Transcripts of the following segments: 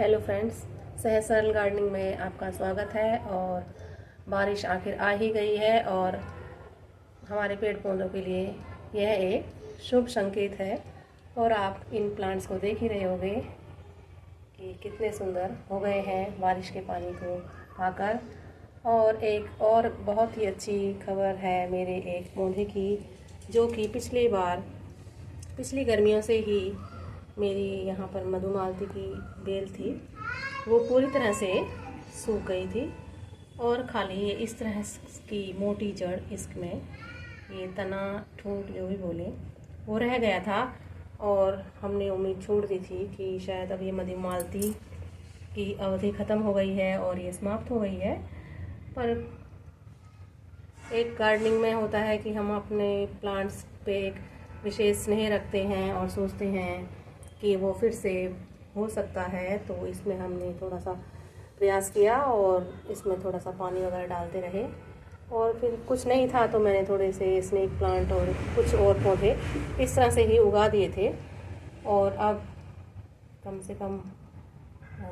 Hello friends, सहज सरल gardening में आपका स्वागत है। और बारिश आखिर आ ही गई है और हमारे पेड़ पौधों के लिए यह एक शुभ संकेत है। और आप इन प्लांट्स को देख ही रहे होंगे कि कितने सुंदर हो गए हैं बारिश के पानी को पाकर। और एक और बहुत ही अच्छी खबर है मेरे एक पौधे की, जो कि पिछली गर्मियों से ही मेरी यहाँ पर मधुमालती की बेल थी, वो पूरी तरह से सूख गई थी। और खाली ये इस तरह की मोटी जड़, इसमें ये तना ठूंठ जो भी बोले वो रह गया था। और हमने उम्मीद छोड़ दी थी कि शायद अब ये मधुमालती की अवधि ख़त्म हो गई है और ये समाप्त हो गई है। पर एक गार्डनिंग में होता है कि हम अपने प्लांट्स पे एक विशेष स्नेह रखते हैं और सोचते हैं कि वो फिर से हो सकता है। तो इसमें हमने थोड़ा सा प्रयास किया और इसमें थोड़ा सा पानी वगैरह डालते रहे। और फिर कुछ नहीं था तो मैंने थोड़े से स्नेक प्लांट और कुछ और पौधे इस तरह से ही उगा दिए थे। और अब कम से कम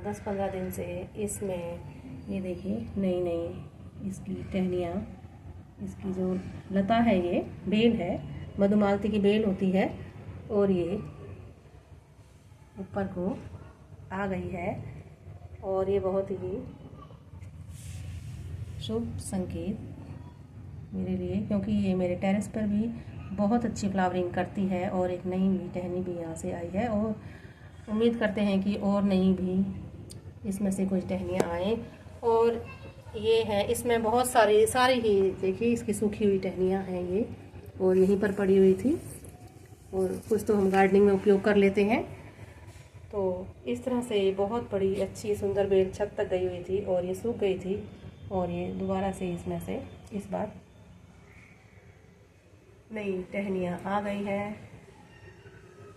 10-15 दिन से इसमें ये देखिए नई नई इसकी टहनियाँ, इसकी जो लता है, ये बेल है, मधुमालती की बेल होती है, और ये ऊपर को आ गई है। और ये बहुत ही शुभ संकेत मेरे लिए, क्योंकि ये मेरे टेरेस पर भी बहुत अच्छी फ्लावरिंग करती है और एक नई भी टहनी भी यहाँ से आई है। और उम्मीद करते हैं कि और नई भी इसमें से कुछ टहनियाँ आएँ। और ये है, इसमें बहुत सारी ही देखिए इसकी सूखी हुई टहनियाँ हैं ये, और यहीं पर पड़ी हुई थी। और कुछ तो हम गार्डनिंग में उपयोग कर लेते हैं। तो इस तरह से बहुत बड़ी अच्छी सुंदर बेल छत तक गई हुई थी और ये सूख गई थी। और ये दोबारा से इसमें से इस बार नई टहनियाँ आ गई है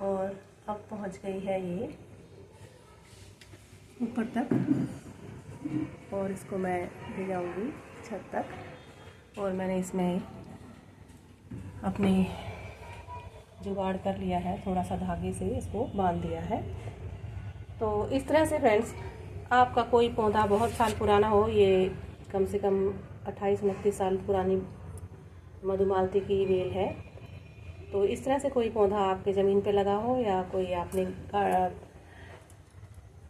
और अब पहुंच गई है ये ऊपर तक। और इसको मैं ले जाऊंगी छत तक। और मैंने इसमें अपनी जुगाड़ कर लिया है, थोड़ा सा धागे से इसको बांध दिया है। तो इस तरह से फ्रेंड्स, आपका कोई पौधा बहुत साल पुराना हो, ये कम से कम 28-29 साल पुरानी मधुमालती की बेल है, तो इस तरह से कोई पौधा आपके ज़मीन पे लगा हो या कोई आपने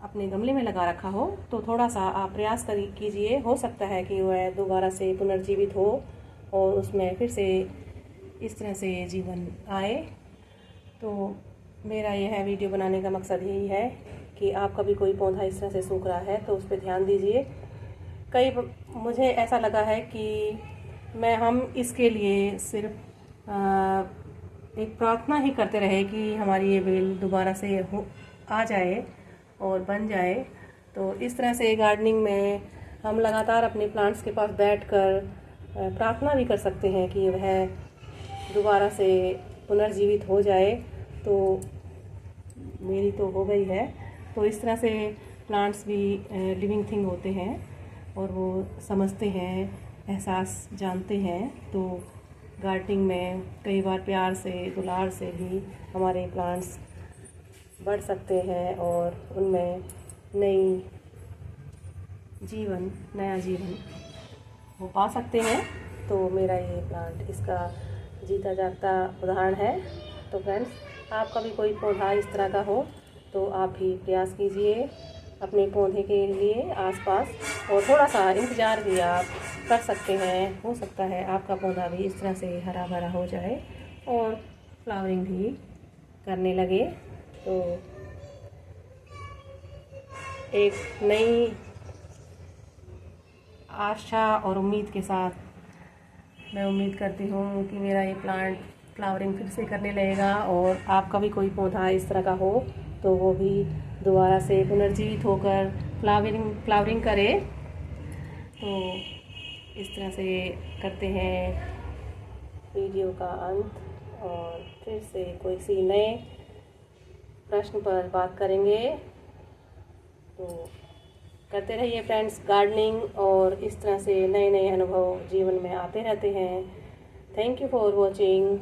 अपने गमले में लगा रखा हो, तो थोड़ा सा आप प्रयास कीजिए। हो सकता है कि वह दोबारा से पुनर्जीवित हो और उसमें फिर से इस तरह से जीवन आए। तो मेरा यह वीडियो बनाने का मकसद यही है कि आपका भी कोई पौधा इस तरह से सूख रहा है तो उस पर ध्यान दीजिए। मुझे ऐसा लगा है कि हम इसके लिए सिर्फ एक प्रार्थना ही करते रहे कि हमारी ये बेल दोबारा से आ जाए और बन जाए। तो इस तरह से गार्डनिंग में हम लगातार अपने प्लांट्स के पास बैठकर प्रार्थना भी कर सकते हैं कि वह दोबारा से पुनर्जीवित हो जाए। तो मेरी तो हो गई है। तो इस तरह से प्लांट्स भी लिविंग थिंग होते हैं और वो समझते हैं, एहसास जानते हैं। तो गार्डनिंग में कई बार प्यार से, दुलार से भी हमारे प्लांट्स बढ़ सकते हैं और उनमें नया जीवन वो पा सकते हैं। तो मेरा ये प्लांट इसका जीता जागता उदाहरण है। तो फ्रेंड्स, आपका भी कोई पौधा इस तरह का हो तो आप भी प्रयास कीजिए अपने पौधे के लिए आसपास, और थोड़ा सा इंतज़ार भी आप कर सकते हैं। हो सकता है आपका पौधा भी इस तरह से हरा भरा हो जाए और फ्लावरिंग भी करने लगे। तो एक नई आशा और उम्मीद के साथ मैं उम्मीद करती हूँ कि मेरा ये प्लांट फ्लावरिंग फिर से करने लगेगा। और आपका भी कोई पौधा इस तरह का हो तो वो भी दोबारा से पुनर्जीवित होकर फ्लावरिंग करे। तो इस तरह से करते हैं वीडियो का अंत, और फिर से कोई सी नए प्रश्न पर बात करेंगे। तो करते रहिए फ्रेंड्स गार्डनिंग, और इस तरह से नए नए अनुभव जीवन में आते रहते हैं। Thank you for watching.